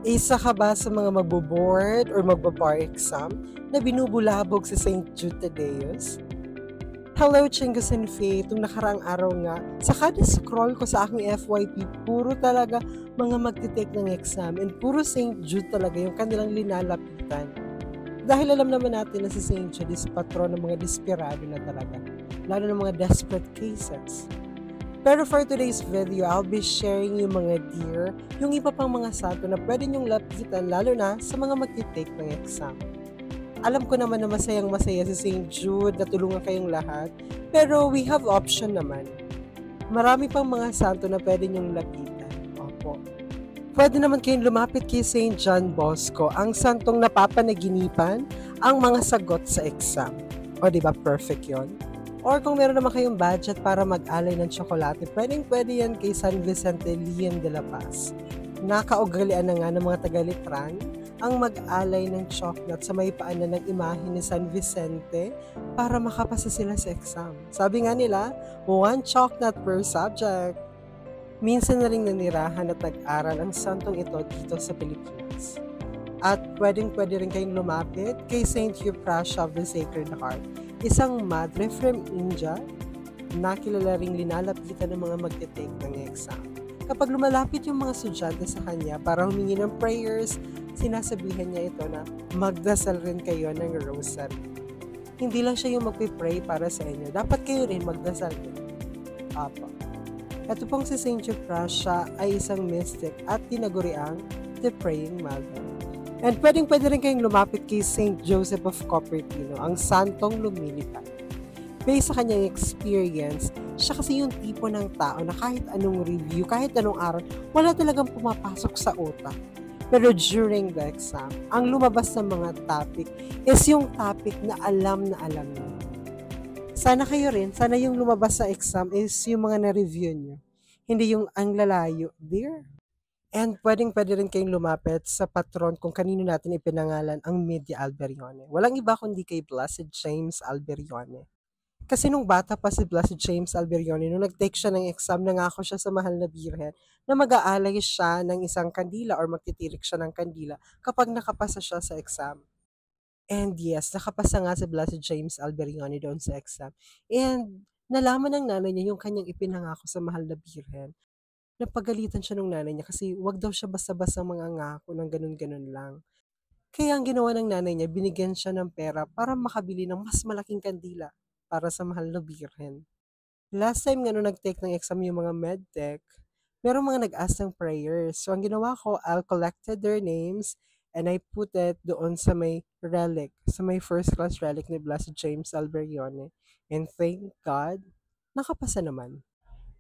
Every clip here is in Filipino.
Isa ka ba sa mga magbo-board or magba-bar exam na binubulabog sa St. Jude Tadeus? Hello, Chingus and Faye. Itong nakaraang araw nga, sa kada scroll ko sa aking FYP, puro talaga mga magte-take ng exam and puro St. Jude talaga yung kanilang linalapitan. Dahil alam naman natin na si St. Jude is patron ng mga desperado na talaga, lalo ng mga desperate cases. Pero for today's video, I'll be sharing yung mga dear, yung iba pang mga santo na pwede nyong lapitan lalo na sa mga magti-take ng exam. Alam ko naman na masayang-masaya si St. Jude na tulungan kayong lahat, pero we have option naman. Marami pang mga santo na pwede nyong lapitan. Opo. Pwede naman kayong lumapit kay St. John Bosco, ang santong napapanaginipan ang mga sagot sa exam. O diba perfect yon? Or kung meron naman kayong budget para mag-alay ng tsokolate, pwede yan kay San Vicente Leon de la Paz. Nakaugalian na nga ng mga taga-Litran ang mag-alay ng chocolate sa may paanan ng imahe ni San Vicente para makapasa sila sa exam. Sabi nga nila, 1 chocolate per subject. Minsan na rin nanirahan at nag-aral ang santong ito dito sa Pilipinas. At pwede rin kayong lumapit kay Saint Euphrasia of the Sacred Heart, isang madre from India na kilala ring linalapitan ng mga magte-take ng exam. Kapag lumalapit yung mga estudyante sa kanya para humingi ng prayers, sinasabihan niya ito na magdasal rin kayo ng rosary. Hindi lang siya yung magpipray para sa inyo, dapat kayo rin magdasal din. Apo. Ito pong si Saint Euphrasia ay isang mystic at tinaguriang the Praying Mother. And pwede rin kayong lumapit kay Saint Joseph of Cupertino, ang santong lumilipad. Based sa kanyang experience, siya kasi yung tipo ng tao na kahit anong review, kahit anong aral, wala talagang pumapasok sa utak. Pero during the exam, ang lumabas sa mga topic is yung topic na alam niya. Sana kayo rin, sana yung lumabas sa exam is yung mga na-review nyo. Hindi yung ang lalayo, dear. And pwede rin kayong lumapit sa patron kung kanino natin ipinangalan ang Media Alberione. Walang iba kundi kay Blessed James Alberione. Kasi nung bata pa si Blessed James Alberione, nung nag-take siya ng exam, nangako siya sa mahal na birhen na mag-aalay siya ng isang kandila or magtitirik siya ng kandila kapag nakapasa siya sa exam. And yes, nakapasa nga si Blessed James Alberione doon sa exam. And nalaman ng nanay niya yung kanyang ipinangako sa mahal na birhen. Napagalitan siya ng nanay niya kasi wag daw siya basta-basta mangangako ng ganun-ganun lang. Kaya ang ginawa ng nanay niya, binigyan siya ng pera para makabili ng mas malaking kandila para sa mahal na birhen. Last time nga nung nag-take ng exam yung mga medtech, merong mga nag-ask ng prayers. So ang ginawa ko, I'll collected their names and I put it doon sa may relic, sa may first class relic ni Blessed James Alberione. And thank God, nakapasa naman.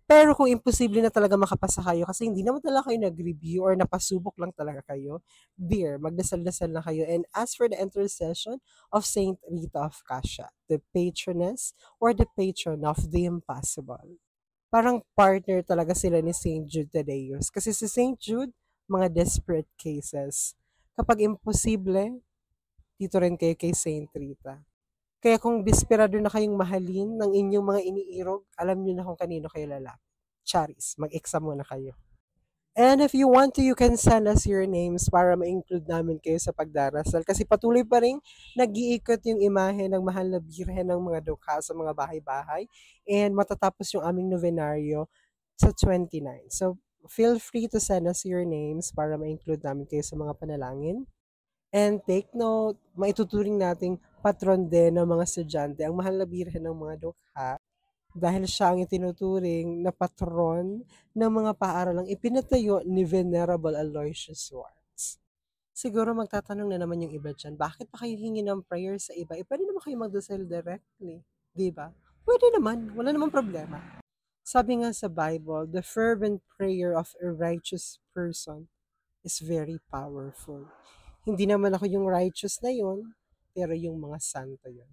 Pero kung imposible na talaga makapasa kayo kasi hindi naman talaga kayo nag-review or napasubok lang talaga kayo, dear, magdasal-dasal na kayo and ask for the intercession of Saint Rita of Cassia, the patroness or the patron of the impossible. Parang partner talaga sila ni Saint Jude Tadeus. Kasi si Saint Jude, mga desperate cases. Kapag imposible, dito rin kayo kay Saint Rita. Kaya kung desperado na kayong mahalin ng inyong mga iniirog, alam niyo na kung kanino kayo lalapit. Charis, mag-exam muna kayo. And if you want to, you can send us your names para ma-include namin kayo sa pagdarasal. Kasi patuloy pa rin nag-iikot yung imahe ng mahal na birhen ng mga dukha sa mga bahay-bahay. And matatapos yung aming novenaryo sa 29. So, feel free to send us your names para ma-include namin kayo sa mga panalangin. And take note, maituturing nating patron din ng mga estudyante ang mahal na birhen ng mga dukha dahil siya ang itinuturing na patron ng mga paaralang ipinatayo ni Venerable Aloysius Schwartz. Siguro magtatanong na naman yung iba dyan, bakit pa kayo hingi ng prayer sa iba? Pwede naman kayo magdasal directly, di ba? Pwede naman, wala namang problema. Sabi nga sa Bible, the fervent prayer of a righteous person is very powerful. Hindi naman ako yung righteous na yun, pero yung mga santo yun.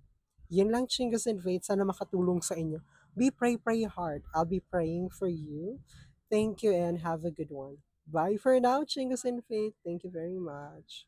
Yun lang, Chingus and Faith. Sana makatulong sa inyo. Pray hard. I'll be praying for you. Thank you and have a good one. Bye for now, Chingus and Faith. Thank you very much.